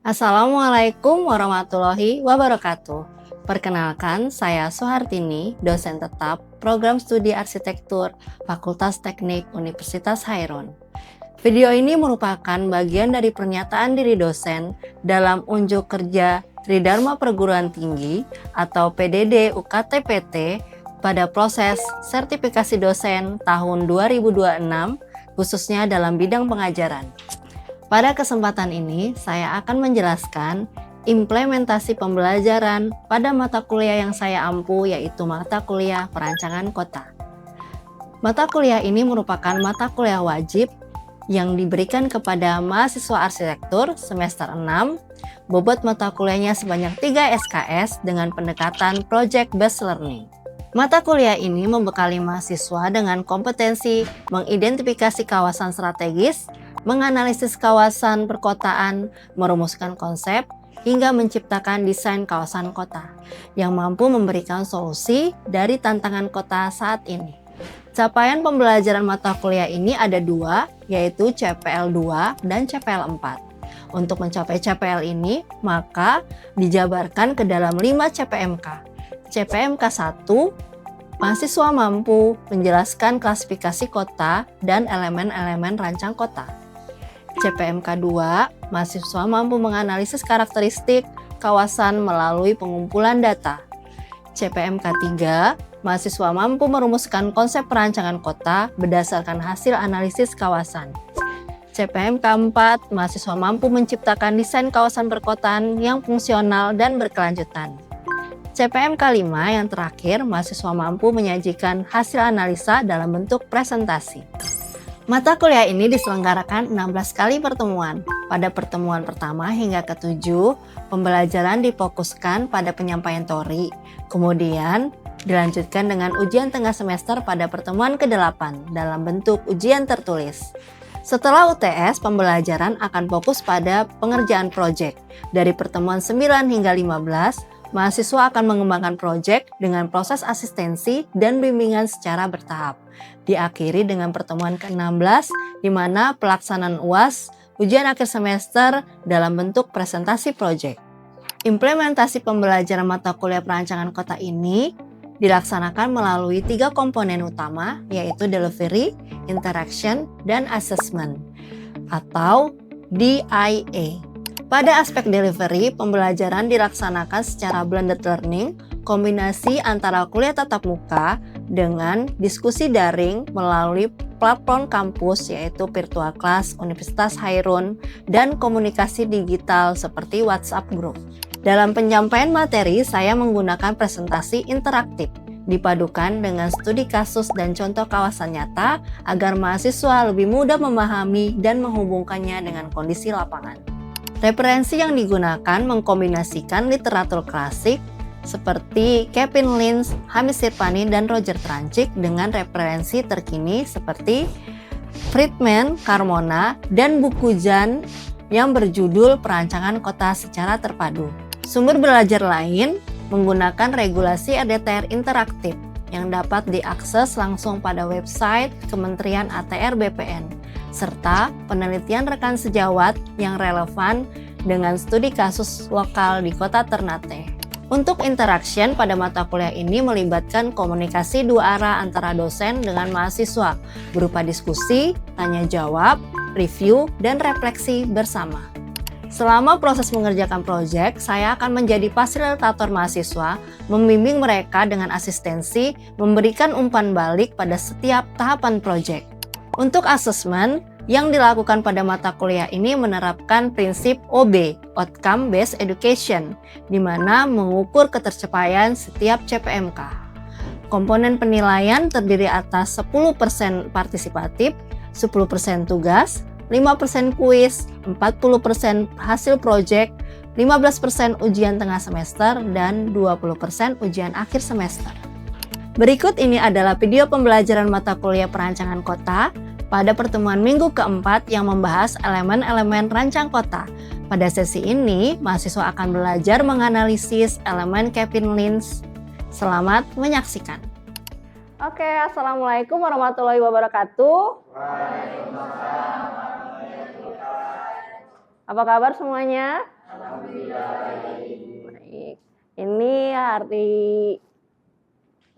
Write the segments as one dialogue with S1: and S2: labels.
S1: Assalamualaikum warahmatullahi wabarakatuh. Perkenalkan, saya Soehartini, dosen tetap Program Studi Arsitektur Fakultas Teknik Universitas Hairun. Video ini merupakan bagian dari pernyataan diri dosen dalam unjuk kerja Tridharma Perguruan Tinggi atau PDD UKT-PT pada proses sertifikasi dosen tahun 2026, khususnya dalam bidang pengajaran. Pada kesempatan ini, saya akan menjelaskan implementasi pembelajaran pada mata kuliah yang saya ampu, yaitu mata kuliah perancangan kota. Mata kuliah ini merupakan mata kuliah wajib yang diberikan kepada mahasiswa arsitektur semester 6. Bobot mata kuliahnya sebanyak 3 SKS dengan pendekatan Project Based Learning. Mata kuliah ini membekali mahasiswa dengan kompetensi mengidentifikasi kawasan strategis, menganalisis kawasan perkotaan, merumuskan konsep, hingga menciptakan desain kawasan kota yang mampu memberikan solusi dari tantangan kota saat ini. Capaian pembelajaran mata kuliah ini ada dua, yaitu CPL 2 dan CPL 4. Untuk mencapai CPL ini, maka dijabarkan ke dalam 5 CPMK. CPMK 1, mahasiswa mampu menjelaskan klasifikasi kota dan elemen-elemen rancang kota. CPMK 2, mahasiswa mampu menganalisis karakteristik kawasan melalui pengumpulan data. CPMK 3, mahasiswa mampu merumuskan konsep perancangan kota berdasarkan hasil analisis kawasan. CPMK 4, mahasiswa mampu menciptakan desain kawasan perkotaan yang fungsional dan berkelanjutan. CPMK 5 yang terakhir, mahasiswa mampu menyajikan hasil analisa dalam bentuk presentasi. Mata kuliah ini diselenggarakan 16 kali pertemuan. Pada pertemuan pertama hingga ke-7, pembelajaran difokuskan pada penyampaian teori. Kemudian dilanjutkan dengan ujian tengah semester pada pertemuan ke-8 dalam bentuk ujian tertulis. Setelah UTS, pembelajaran akan fokus pada pengerjaan proyek. Dari pertemuan 9 hingga 15, mahasiswa akan mengembangkan proyek dengan proses asistensi dan bimbingan secara bertahap. Diakhiri dengan pertemuan ke-16, di mana pelaksanaan UAS, ujian akhir semester dalam bentuk presentasi proyek. Implementasi pembelajaran mata kuliah perancangan kota ini dilaksanakan melalui 3 komponen utama, yaitu delivery, interaction, dan assessment, atau DIA. Pada aspek delivery, pembelajaran dilaksanakan secara blended learning, kombinasi antara kuliah tatap muka dengan diskusi daring melalui platform kampus, yaitu virtual class Universitas Hairun, dan komunikasi digital seperti WhatsApp Group. Dalam penyampaian materi, saya menggunakan presentasi interaktif, dipadukan dengan studi kasus dan contoh kawasan nyata agar mahasiswa lebih mudah memahami dan menghubungkannya dengan kondisi lapangan. Referensi yang digunakan mengkombinasikan literatur klasik seperti Kevin Lynch, Hamis Sirpani, dan Roger Trancik dengan referensi terkini seperti Friedman, Carmona, dan buku Jan yang berjudul Perancangan Kota Secara Terpadu. Sumber belajar lain menggunakan regulasi RDTR interaktif yang dapat diakses langsung pada website Kementerian ATR BPN, serta penelitian rekan sejawat yang relevan dengan studi kasus lokal di Kota Ternate. Untuk interaction pada mata kuliah ini melibatkan komunikasi dua arah antara dosen dengan mahasiswa, berupa diskusi, tanya jawab, review, dan refleksi bersama. Selama proses mengerjakan proyek, saya akan menjadi fasilitator mahasiswa, membimbing mereka dengan asistensi, memberikan umpan balik pada setiap tahapan proyek. Untuk asesmen, yang dilakukan pada mata kuliah ini menerapkan prinsip OB, Outcome Based Education, di mana mengukur ketercapaian setiap CPMK. Komponen penilaian terdiri atas 10% partisipatif, 10% tugas, 5% kuis, 40% hasil proyek, 15% ujian tengah semester, dan 20% ujian akhir semester. Berikut ini adalah video pembelajaran mata kuliah perancangan kota pada pertemuan minggu keempat yang membahas elemen-elemen rancang kota. Pada sesi ini, mahasiswa akan belajar menganalisis elemen Kevin Lynch. Selamat menyaksikan. Oke, Assalamualaikum warahmatullahi wabarakatuh. Waalaikumsalam. Apa kabar semuanya? Baik. Ini hari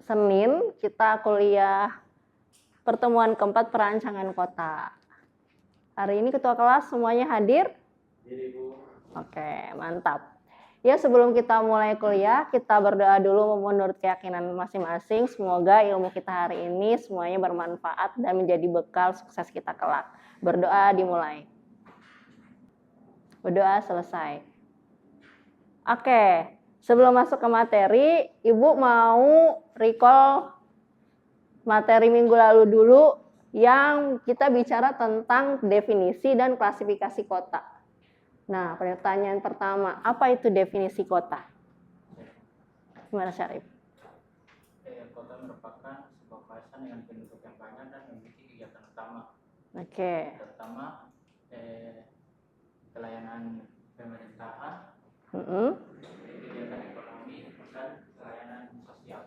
S1: Senin, kita kuliah pertemuan keempat perancangan kota. Hari ini ketua kelas semuanya hadir? Oke, mantap. Ya, sebelum kita mulai kuliah, kita berdoa dulu menurut keyakinan masing-masing. Semoga ilmu kita hari ini semuanya bermanfaat dan menjadi bekal sukses kita kelak. Berdoa dimulai. Berdoa selesai. Oke, sebelum masuk ke materi, Ibu mau recall materi minggu lalu dulu yang kita bicara tentang definisi dan klasifikasi kota. Nah, pertanyaan pertama, apa itu definisi kota? Gimana, Syarif?
S2: Kota merupakan sebuah kawasan dengan penduduk yang banyak dan memiliki kegiatan utama.
S1: Oke.
S2: Terutama pelayanan pemerintahan, kegiatan ekonomi, dan pelayanan sosial.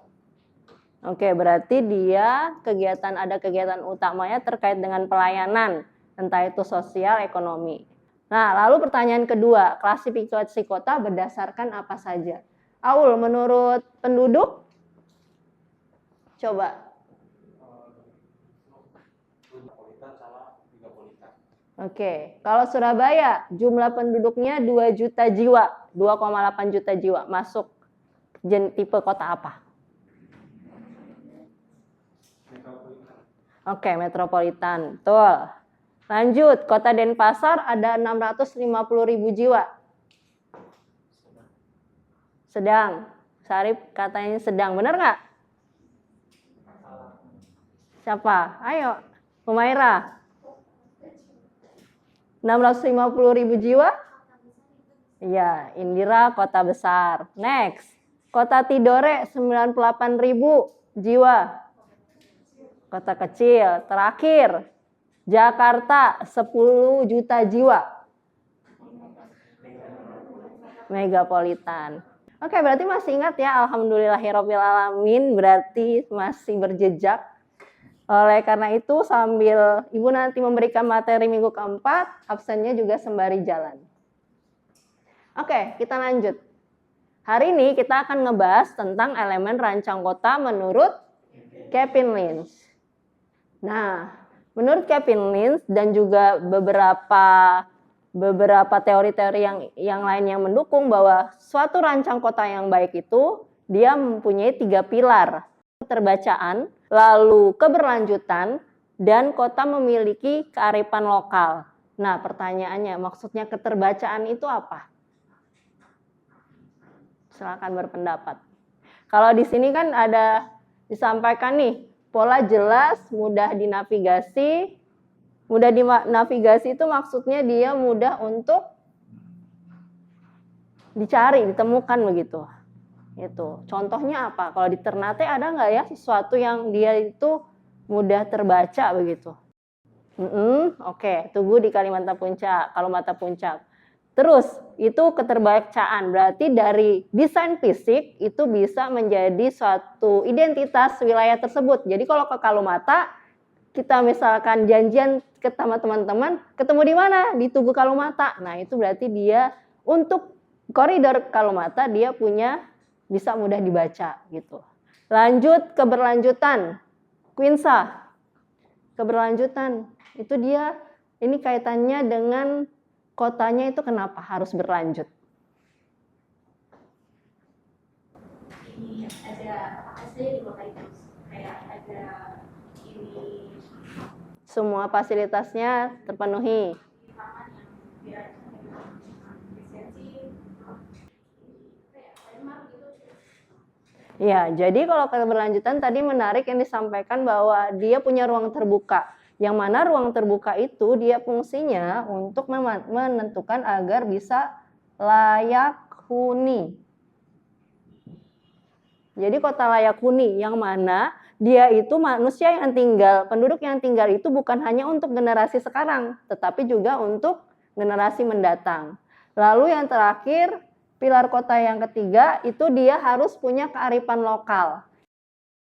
S1: Oke, berarti dia ada kegiatan utamanya terkait dengan pelayanan, entah itu sosial, ekonomi. Nah, lalu pertanyaan kedua, klasifikasi kota berdasarkan apa saja? Aul, menurut penduduk? Coba. Oke, kalau Surabaya jumlah penduduknya 2 juta jiwa, 2,8 juta jiwa, masuk tipe kota apa? Oke, metropolitan, betul. Lanjut, kota Denpasar ada 650.000 jiwa. Sedang. Syarif katanya sedang, benar nggak? Siapa? Ayo, Humaira. 650.000 jiwa? Iya, Indira kota besar. Next, kota Tidore 98.000 jiwa. Kota kecil. Terakhir, Jakarta 10 juta jiwa. Megapolitan. Oke, berarti masih ingat ya, alhamdulillahirobbilalamin, berarti masih berjejak. Oleh karena itu, sambil Ibu nanti memberikan materi minggu keempat, absennya juga sembari jalan. Oke, kita lanjut. Hari ini kita akan ngebahas tentang elemen rancang kota menurut Kevin Lynch. Nah, menurut Kevin Lynch dan juga beberapa teori-teori yang lain yang mendukung bahwa suatu rancang kota yang baik itu dia mempunyai 3 pilar. Keterbacaan, lalu keberlanjutan, dan kota memiliki kearifan lokal. Nah, pertanyaannya, maksudnya keterbacaan itu apa? Silakan berpendapat. Kalau di sini kan ada disampaikan nih, pola jelas, mudah dinavigasi. Mudah dinavigasi itu maksudnya dia mudah untuk dicari, ditemukan begitu. Itu. Contohnya apa? Kalau di Ternate ada nggak ya sesuatu yang dia itu mudah terbaca begitu? Oke, Tugu di Kalimantan Puncak, Kalumata Puncak. Terus itu keterbacaan, berarti dari desain fisik itu bisa menjadi suatu identitas wilayah tersebut. Jadi kalau ke Kalumata, kita misalkan janjian ke teman-teman, ketemu di mana? Di Tugu Kalumata. Nah, itu berarti dia untuk koridor Kalumata dia punya bisa mudah dibaca gitu. Lanjut keberlanjutan. Quinsa. Keberlanjutan. Itu dia ini kaitannya dengan kotanya itu kenapa harus berlanjut?
S3: Ini ada SD di kota itu. Kayak ada ini
S1: Semua fasilitasnya terpenuhi. Ya, jadi kalau keberlanjutan tadi menarik yang disampaikan bahwa dia punya ruang terbuka. Yang mana ruang terbuka itu dia fungsinya untuk menentukan agar bisa layak huni. Jadi kota layak huni yang mana dia itu manusia yang tinggal, penduduk yang tinggal itu bukan hanya untuk generasi sekarang, tetapi juga untuk generasi mendatang. Lalu yang terakhir, pilar kota yang ketiga itu dia harus punya kearifan lokal.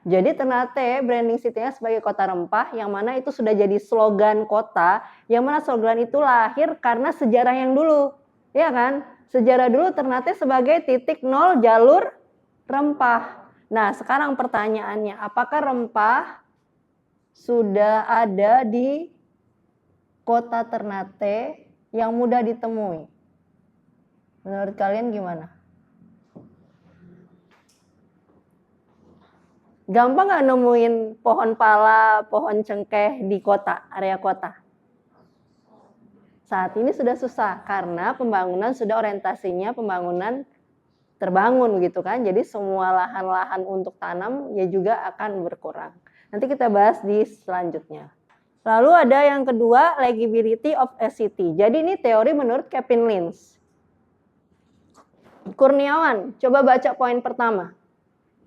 S1: Jadi Ternate branding city-nya sebagai kota rempah yang mana itu sudah jadi slogan kota, yang mana slogan itu lahir karena sejarah yang dulu. Ya kan? Sejarah dulu Ternate sebagai titik nol jalur rempah. Nah, sekarang pertanyaannya, apakah rempah sudah ada di kota Ternate yang mudah ditemui? Menurut kalian gimana? Gampang nggak nemuin pohon pala, pohon cengkeh di kota, area kota? Saat ini sudah susah karena pembangunan sudah orientasinya pembangunan terbangun gitu kan. Jadi semua lahan-lahan untuk tanam ya juga akan berkurang. Nanti kita bahas di selanjutnya. Lalu ada yang kedua, legibility of a city. Jadi ini teori menurut Kevin Lynch. Kurniawan, coba baca poin pertama.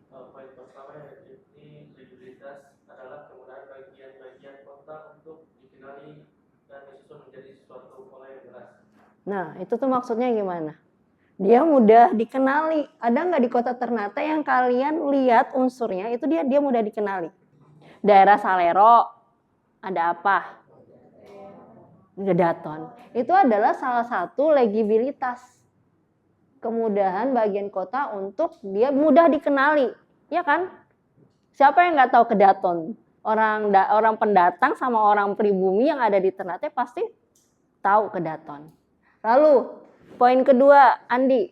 S2: Poin pertama ini legibilitas adalah kemudahan bagian-bagian kota untuk dikenali dan disusun menjadi suatu pola yang jelas.
S1: Nah, itu tuh maksudnya gimana? Dia mudah dikenali. Ada nggak di kota Ternate yang kalian lihat unsurnya itu dia mudah dikenali? Daerah Salero, ada apa? Gedaton. Itu adalah salah satu legibilitas. Kemudahan bagian kota untuk dia mudah dikenali, ya kan? Siapa yang nggak tahu Kedaton? Orang pendatang sama orang pribumi yang ada di Ternate pasti tahu Kedaton. Lalu poin kedua, Andi.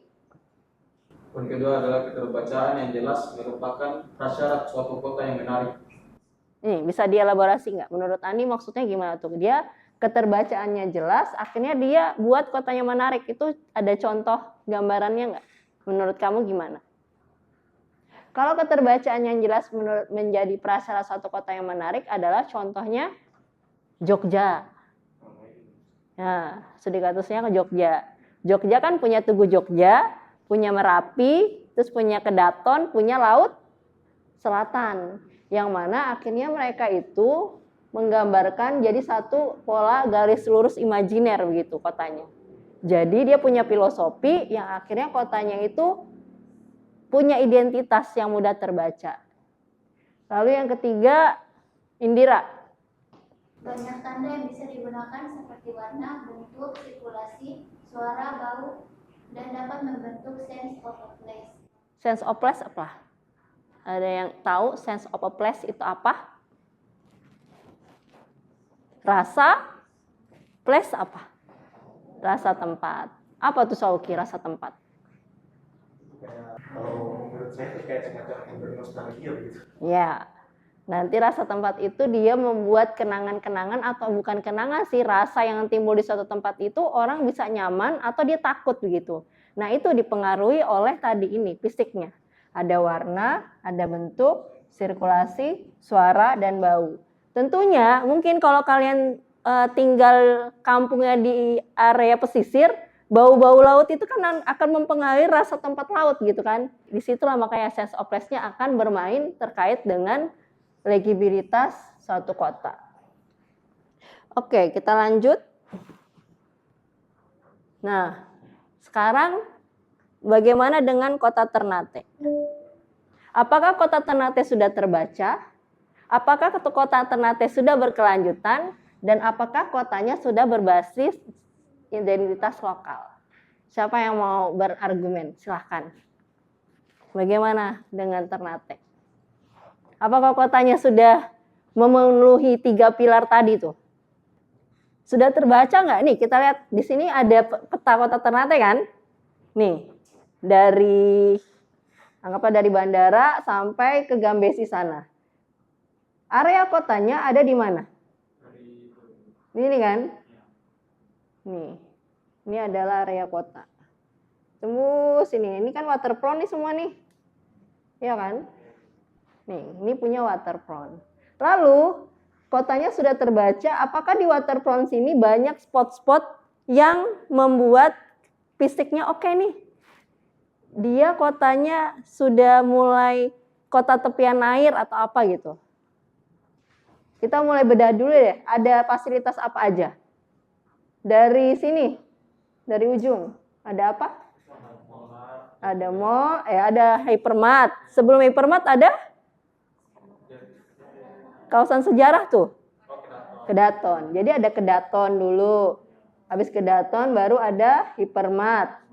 S2: Poin kedua adalah keterbacaan yang jelas merupakan prasyarat suatu kota yang menarik.
S1: Nih, bisa dielaborasi nggak? Menurut Andi maksudnya gimana tuh? Dia keterbacaannya jelas, akhirnya dia buat kotanya menarik. Itu ada contoh gambarannya nggak? Menurut kamu gimana? Kalau keterbacaan yang jelas menjadi prasyarat suatu kota yang menarik adalah contohnya Jogja. Nah, studi kasusnya ke Jogja. Jogja kan punya Tugu Jogja, punya Merapi, terus punya Kedaton, punya Laut Selatan. Yang mana akhirnya mereka itu menggambarkan jadi satu pola garis lurus imajiner begitu kotanya. Jadi dia punya filosofi yang akhirnya kotanya itu punya identitas yang mudah terbaca. Lalu yang ketiga, Indira.
S3: Banyak tanda yang bisa digunakan seperti warna, bentuk, sirkulasi, suara, bau, dan dapat membentuk sense of a place.
S1: Sense of place apa? Ada yang tahu sense of a place itu apa? Rasa, place apa? Rasa tempat. Apa tuh Sauki rasa tempat?
S4: Kalau menurut saya itu kayak semacam bernostalgia gitu.
S1: Ya, nanti rasa tempat itu dia membuat kenangan-kenangan atau bukan kenangan sih, rasa yang timbul di suatu tempat itu orang bisa nyaman atau dia takut begitu. Nah itu dipengaruhi oleh tadi ini fisiknya. Ada warna, ada bentuk, sirkulasi, suara, dan bau. Tentunya mungkin kalau kalian tinggal kampungnya di area pesisir, bau-bau laut itu kan akan mempengaruhi rasa tempat laut gitu kan. Disitulah makanya sense of place-nya akan bermain terkait dengan legibilitas suatu kota. Oke, kita lanjut. Nah, sekarang bagaimana dengan kota Ternate? Apakah kota Ternate sudah terbaca? Apakah kota Ternate sudah berkelanjutan? Dan apakah kotanya sudah berbasis identitas lokal? Siapa yang mau berargumen? Silahkan. Bagaimana dengan Ternate? Apakah kotanya sudah memenuhi 3 pilar tadi tuh? Sudah terbaca nggak? Nih kita lihat di sini ada peta kota Ternate kan? Nih anggaplah dari bandara sampai ke Gambesi sana. Area kotanya ada di mana? Ini kan? Nih, ini adalah area kota. Tembus ini kan waterfront nih semua nih. Iya kan? Nih, ini punya waterfront. Lalu, kotanya sudah terbaca, apakah di waterfront sini banyak spot-spot yang membuat fisiknya oke nih? Dia kotanya sudah mulai kota tepian air atau apa gitu. Kita mulai bedah dulu deh, ada fasilitas apa aja? Dari sini, dari ujung, ada apa? Ada mall, ada hypermart. Sebelum hypermart ada kawasan sejarah tuh. Kedaton. Jadi ada Kedaton dulu. Habis Kedaton baru ada Hypermart.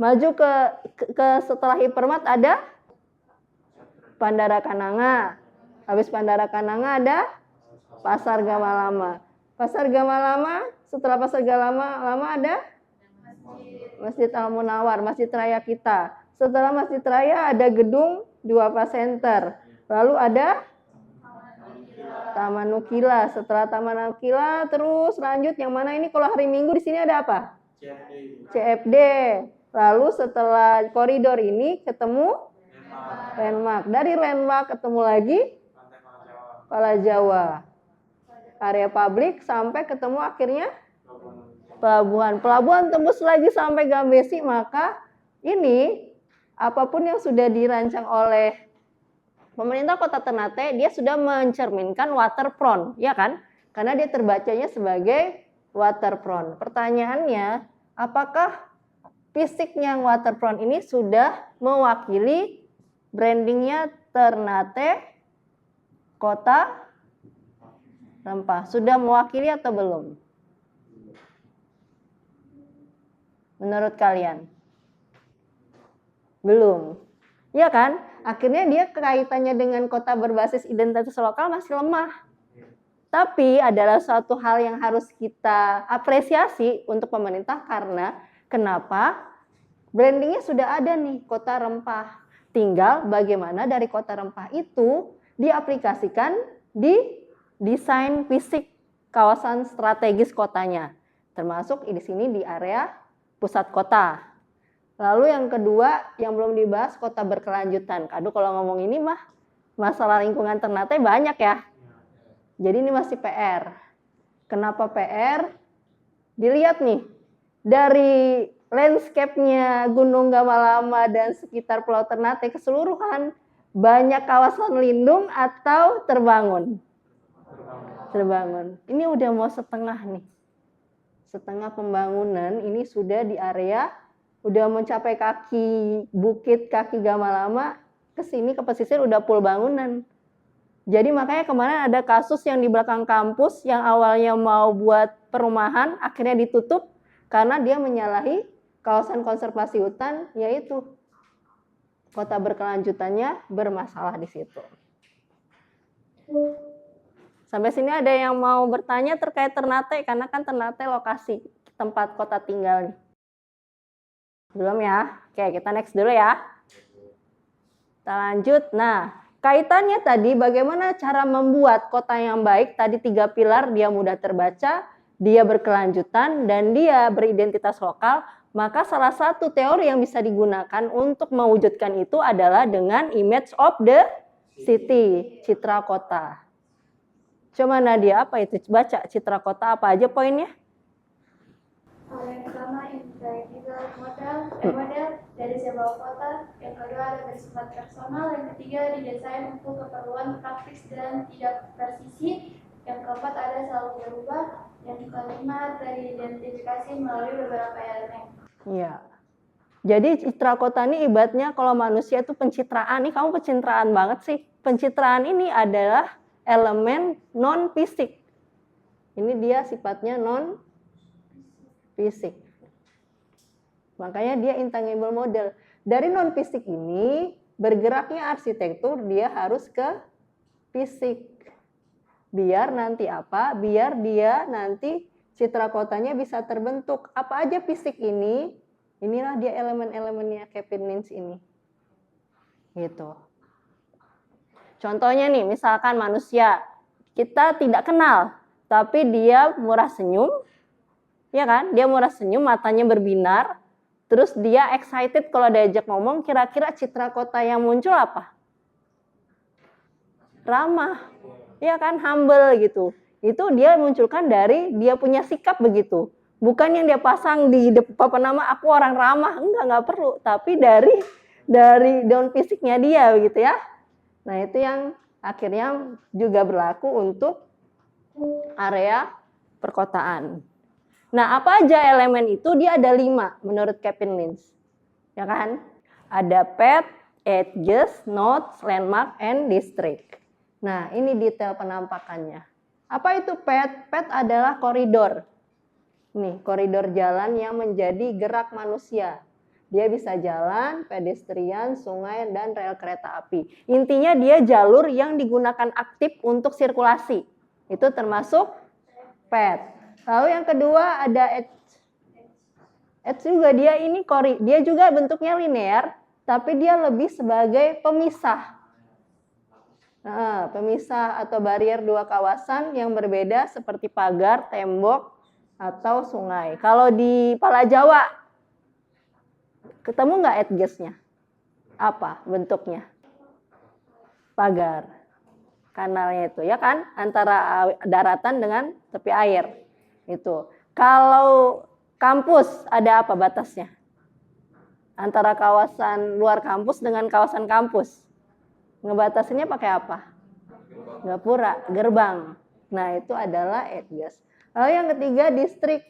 S1: Maju ke setelah Hypermart ada Pandara Kananga. Habis Pandara Kananga ada Pasar Gamalama. Pasar Gamalama, setelah Pasar Gamalama ada Masjid Al-Munawar, Masjid Raya kita. Setelah Masjid Raya ada gedung Duafa Center. Lalu ada Taman Nukila. Setelah Taman Nukila terus lanjut yang mana ini kalau hari Minggu di sini ada apa? CFD. Lalu setelah koridor ini ketemu Landmark. Dari Landmark ketemu lagi Pala Jawa. Area publik sampai ketemu akhirnya pelabuhan. Pelabuhan tembus lagi sampai Gambesi, maka ini apapun yang sudah dirancang oleh pemerintah Kota Ternate, dia sudah mencerminkan waterfront, ya kan? Karena dia terbacanya sebagai waterfront. Pertanyaannya, apakah fisiknya waterfront ini sudah mewakili brandingnya Ternate Kota Rempah? Sudah mewakili atau belum? Menurut kalian? Belum. Ya kan? Akhirnya dia kaitannya dengan kota berbasis identitas lokal masih lemah. Tapi adalah suatu hal yang harus kita apresiasi untuk pemerintah karena kenapa? Brandingnya sudah ada nih, Kota Rempah. Tinggal bagaimana dari Kota Rempah itu diaplikasikan di desain fisik kawasan strategis kotanya. Termasuk di sini di area pusat kota. Lalu yang kedua yang belum dibahas kota berkelanjutan. Aduh kalau ngomong ini mah masalah lingkungan Ternate banyak ya. Jadi ini masih PR. Kenapa PR? Dilihat nih dari landscape-nya Gunung Gamalama dan sekitar Pulau Ternate keseluruhan banyak kawasan lindung atau terbangun? Terbangun. Ini udah mau setengah nih. Setengah pembangunan ini sudah di area udah mencapai kaki bukit kaki Gamalama, ke sini ke pesisir udah full bangunan. Jadi makanya kemarin ada kasus yang di belakang kampus yang awalnya mau buat perumahan akhirnya ditutup karena dia menyalahi kawasan konservasi hutan, yaitu kota berkelanjutannya bermasalah di situ. Sampai sini ada yang mau bertanya terkait Ternate karena kan Ternate lokasi tempat kota tinggal nih. Belum ya? Oke, kita next dulu ya. Kita lanjut. Nah, kaitannya tadi bagaimana cara membuat kota yang baik. Tadi 3 pilar, dia mudah terbaca, dia berkelanjutan, dan dia beridentitas lokal. Maka salah satu teori yang bisa digunakan untuk mewujudkan itu adalah dengan image of the city, citra kota. Coba Nadia, apa itu? Baca citra kota apa aja poinnya?
S3: Yang pertama intangible model dari sebuah kota, yang kedua ada bersifat personal, yang ketiga didesain untuk keperluan praktis dan tidak presisi, yang keempat ada selalu berubah, yang kelima teridentifikasi melalui beberapa elemen. Iya.
S1: Jadi citra kota ini ibaratnya kalau manusia itu pencitraan nih, kamu pencitraan banget sih. Pencitraan ini adalah elemen non fisik. Ini dia sifatnya non fisik. Makanya dia intangible model. Dari non fisik ini bergeraknya arsitektur dia harus ke fisik. Biar nanti apa? Biar dia nanti citra kotanya bisa terbentuk. Apa aja fisik ini? Inilah dia elemen-elemennya Kevin Lynch ini. Gitu. Contohnya nih, misalkan manusia kita tidak kenal, tapi dia murah senyum, ya kan? Dia murah senyum, matanya berbinar, terus dia excited kalau diajak ngomong. Kira-kira citra kota yang muncul apa? Ramah, ya kan? Humble gitu. Itu dia munculkan dari dia punya sikap begitu. Bukan yang dia pasang di depan nama aku orang ramah, enggak perlu. Tapi dari daun fisiknya dia begitu ya. Nah itu yang akhirnya juga berlaku untuk area perkotaan. Nah apa aja elemen itu? Dia ada 5 menurut Kevin Lynch. Ya kan? Ada path, edges, nodes, landmark, and district. Nah ini detail penampakannya. Apa itu path? Path adalah koridor. Nih, koridor jalan yang menjadi gerak manusia. Dia bisa jalan, pedestrian, sungai, dan rel kereta api. Intinya dia jalur yang digunakan aktif untuk sirkulasi. Itu termasuk pet. Lalu yang kedua ada edge. Edge juga dia juga bentuknya linear, tapi dia lebih sebagai pemisah. Nah, pemisah atau barier dua kawasan yang berbeda seperti pagar, tembok, atau sungai. Kalau di Pala Jawa, ketemu nggak edges-nya? Apa bentuknya? Pagar. Kanalnya itu, ya kan? Antara daratan dengan tepi air. Itu. Kalau kampus, ada apa batasnya? Antara kawasan luar kampus dengan kawasan kampus. Ngebatasinnya pakai apa? Gapura, gerbang. Nah, itu adalah edges. Lalu yang ketiga, distrik.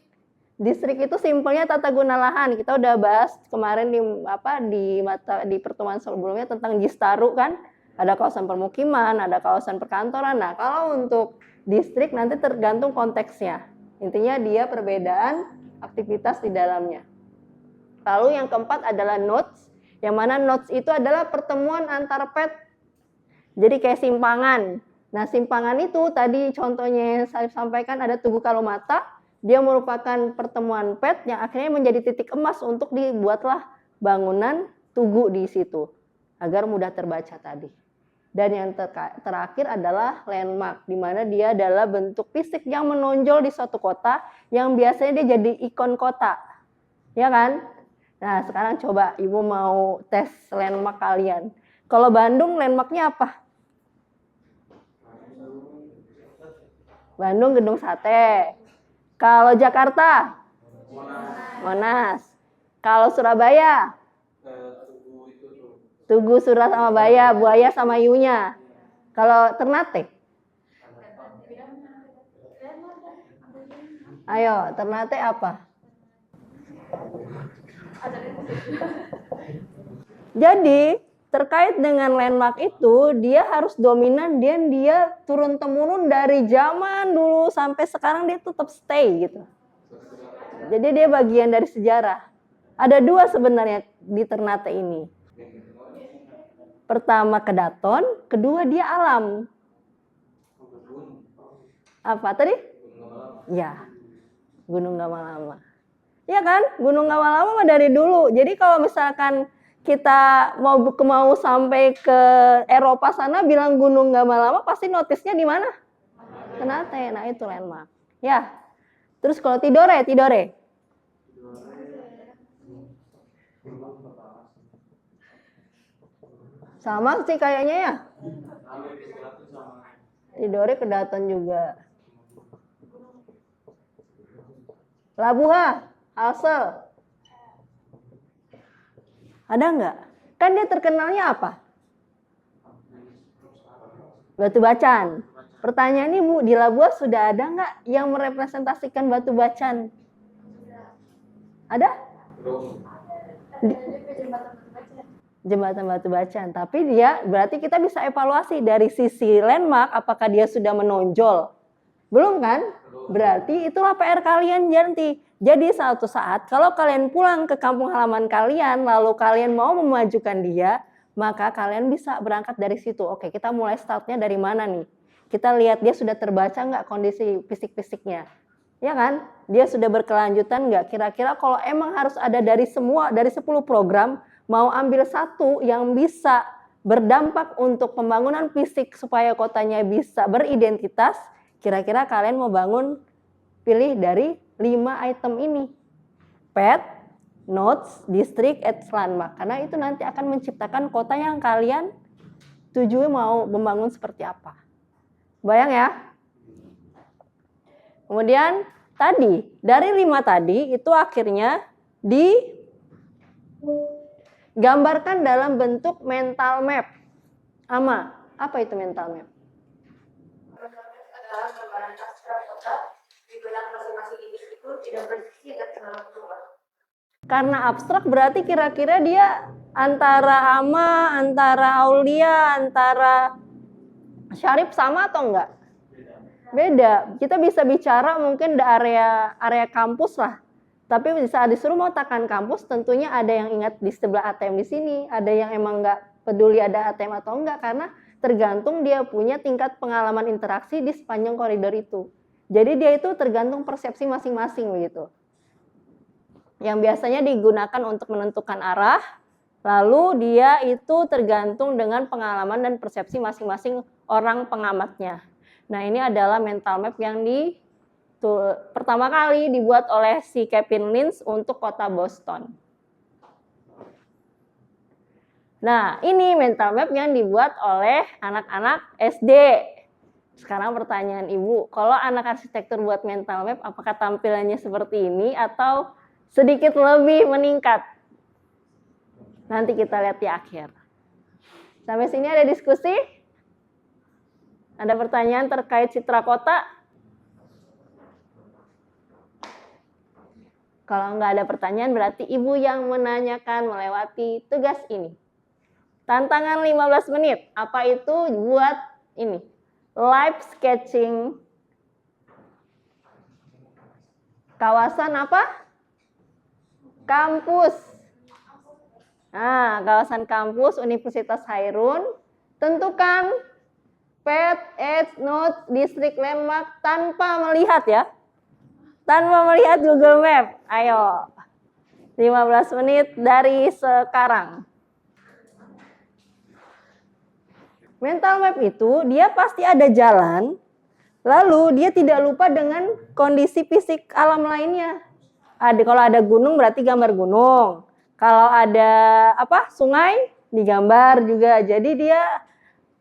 S1: Distrik itu simpelnya tata guna lahan. Kita udah bahas kemarin di pertemuan sebelumnya tentang Jistaru kan. Ada kawasan permukiman, ada kawasan perkantoran. Nah, kalau untuk distrik nanti tergantung konteksnya. Intinya dia perbedaan aktivitas di dalamnya. Lalu yang keempat adalah nodes. Yang mana nodes itu adalah pertemuan antar pet. Jadi kayak simpangan. Nah, simpangan itu tadi contohnya yang saya sampaikan ada Tugu Kalomata. Dia merupakan pertemuan pet yang akhirnya menjadi titik emas untuk dibuatlah bangunan tugu di situ agar mudah terbaca tadi. Dan yang terakhir adalah landmark, di mana dia adalah bentuk fisik yang menonjol di suatu kota yang biasanya dia jadi ikon kota, ya kan? Nah, sekarang coba Ibu mau tes landmark kalian. Kalau Bandung landmarknya apa? Bandung Gedung Sate. Kalau Jakarta? Monas. Kalau Surabaya? Tugu Surah sama Baya, buaya sama hiunya. Kalau Ternate? Ayo, Ternate apa? Jadi, terkait dengan landmark itu, dia harus dominan dan dia turun-temurun dari zaman dulu sampai sekarang dia tetap stay gitu. Jadi dia bagian dari sejarah. Ada dua sebenarnya di Ternate ini. Pertama Kedaton, kedua dia alam. Apa tadi? Ya, Gunung Gamalama. Ya kan? Gunung Gamalama dari dulu. Jadi kalau misalkan kita mau sampai ke Eropa sana bilang Gunung Gamalama pasti notisnya di mana? Ternate. Nah, itu landmark. Ya. Terus kalau Tidore. Sama sih kayaknya ya. Tidore Kedaton juga. Labuha, Halsel. Ada nggak? Kan dia terkenalnya apa? Batu Bacan. Pertanyaan ini Bu, di Labuha sudah ada nggak yang merepresentasikan batu bacan? Ada? Jembatan Batu Bacan. Tapi dia berarti kita bisa evaluasi dari sisi landmark apakah dia sudah menonjol. Belum kan? Berarti itulah PR kalian nanti. Jadi suatu saat kalau kalian pulang ke kampung halaman kalian lalu kalian mau memajukan dia, maka kalian bisa berangkat dari situ. Oke, kita mulai startnya dari mana nih? Kita lihat dia sudah terbaca nggak kondisi fisik-fisiknya. Ya kan? Dia sudah berkelanjutan nggak? Kira-kira kalau emang harus ada dari 10 program, mau ambil satu yang bisa berdampak untuk pembangunan fisik supaya kotanya bisa beridentitas, kira-kira kalian mau bangun pilih dari 5 item ini. Pet, nodes, distrik, edge, landmark. Karena itu nanti akan menciptakan kota yang kalian tuju mau membangun seperti apa. Bayang ya? Kemudian tadi, dari 5 tadi itu akhirnya digambarkan dalam bentuk mental map. Ama, apa itu mental map?
S5: Adalah gambaran abstrak kota di benak masing-masing individu tidak bersih dan selalu berubah.
S1: Karena abstrak berarti kira-kira dia antara Ama, antara Aulia, antara Syarif sama atau enggak? Beda. Kita bisa bicara mungkin di area kampus lah. Tapi saat disuruh mau tekan kampus, tentunya ada yang ingat di sebelah ATM di sini, ada yang emang nggak peduli ada ATM atau enggak, karena tergantung dia punya tingkat pengalaman interaksi di sepanjang koridor itu. Jadi dia itu tergantung persepsi masing-masing begitu. Yang biasanya digunakan untuk menentukan arah, lalu dia itu tergantung dengan pengalaman dan persepsi masing-masing orang pengamatnya. Nah, ini adalah mental map yang pertama kali dibuat oleh si Kevin Lynch untuk kota Boston. Nah, ini mental map yang dibuat oleh anak-anak SD. Sekarang pertanyaan Ibu, kalau anak arsitektur buat mental map, apakah tampilannya seperti ini atau sedikit lebih meningkat? Nanti kita lihat di akhir. Sampai sini ada diskusi? Ada pertanyaan terkait citra kota? Kalau nggak ada pertanyaan, berarti Ibu yang menanyakan melewati tugas ini. Tantangan 15 menit. Apa itu? Buat ini. Live sketching. Kawasan apa? Kampus. Nah, kawasan kampus Universitas Hairun. Tentukan path, edge, node, distrik, landmark tanpa melihat ya. Tanpa melihat Google Map. Ayo. 15 menit dari sekarang. Mental map itu dia pasti ada jalan, lalu dia tidak lupa dengan kondisi fisik alam lainnya. Kalau ada gunung berarti gambar gunung. Kalau ada sungai digambar juga. Jadi dia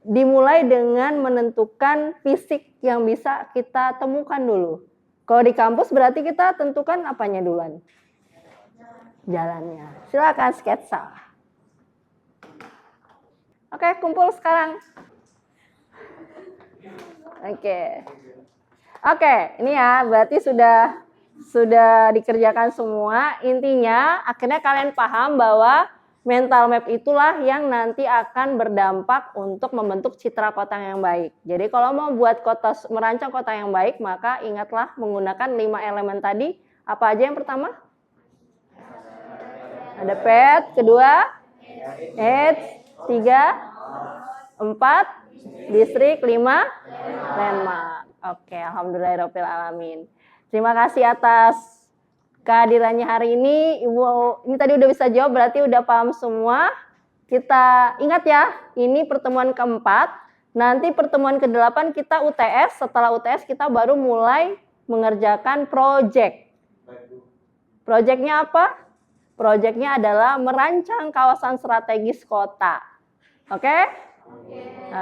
S1: dimulai dengan menentukan fisik yang bisa kita temukan dulu. Kalau di kampus berarti kita tentukan apanya duluan? Jalannya. Silakan sketsa. Oke, kumpul sekarang. Oke, ini ya berarti sudah dikerjakan semua. Intinya akhirnya kalian paham bahwa mental map itulah yang nanti akan berdampak untuk membentuk citra kota yang baik. Jadi kalau mau buat merancang kota yang baik, maka ingatlah menggunakan 5 elemen tadi. Apa aja yang pertama? Ada path, kedua edge, 3, 4, distrik, 5, landmark. Oke, alhamdulillahirrahmanirrahim. Terima kasih atas kehadirannya hari ini. Ibu ini tadi udah bisa jawab, berarti udah paham semua. Kita ingat ya, ini pertemuan keempat. Nanti pertemuan ke-8 kita UTS. Setelah UTS kita baru mulai mengerjakan project. Projectnya apa? Projectnya adalah merancang kawasan strategis kota. Oke?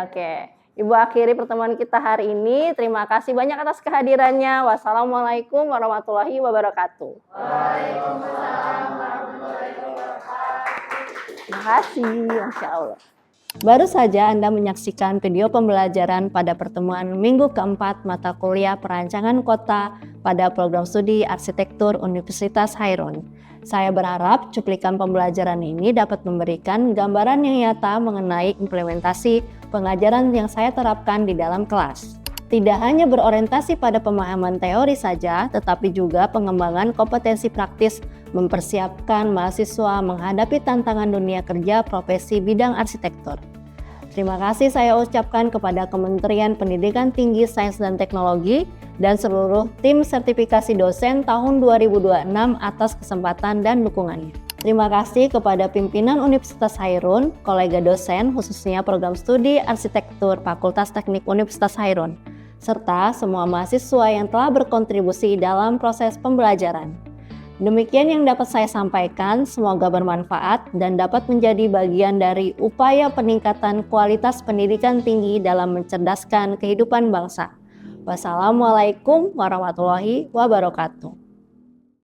S1: Oke. Ibu akhiri pertemuan kita hari ini. Terima kasih banyak atas kehadirannya. Wassalamualaikum warahmatullahi wabarakatuh.
S3: Waalaikumsalam warahmatullahi wabarakatuh.
S1: Terima kasih. Masya Allah. Baru saja Anda menyaksikan video pembelajaran pada pertemuan minggu keempat mata kuliah perancangan kota pada program studi arsitektur Universitas Hairun. Saya berharap cuplikan pembelajaran ini dapat memberikan gambaran yang nyata mengenai implementasi pengajaran yang saya terapkan di dalam kelas. Tidak hanya berorientasi pada pemahaman teori saja, tetapi juga pengembangan kompetensi praktis mempersiapkan mahasiswa menghadapi tantangan dunia kerja profesi bidang arsitektur. Terima kasih saya ucapkan kepada Kementerian Pendidikan Tinggi, Sains dan Teknologi dan seluruh tim sertifikasi dosen tahun 2026 atas kesempatan dan dukungannya. Terima kasih kepada pimpinan Universitas Hairun, kolega dosen khususnya program studi arsitektur Fakultas Teknik Universitas Hairun, serta semua mahasiswa yang telah berkontribusi dalam proses pembelajaran. Demikian yang dapat saya sampaikan, semoga bermanfaat dan dapat menjadi bagian dari upaya peningkatan kualitas pendidikan tinggi dalam mencerdaskan kehidupan bangsa. Wassalamualaikum warahmatullahi wabarakatuh.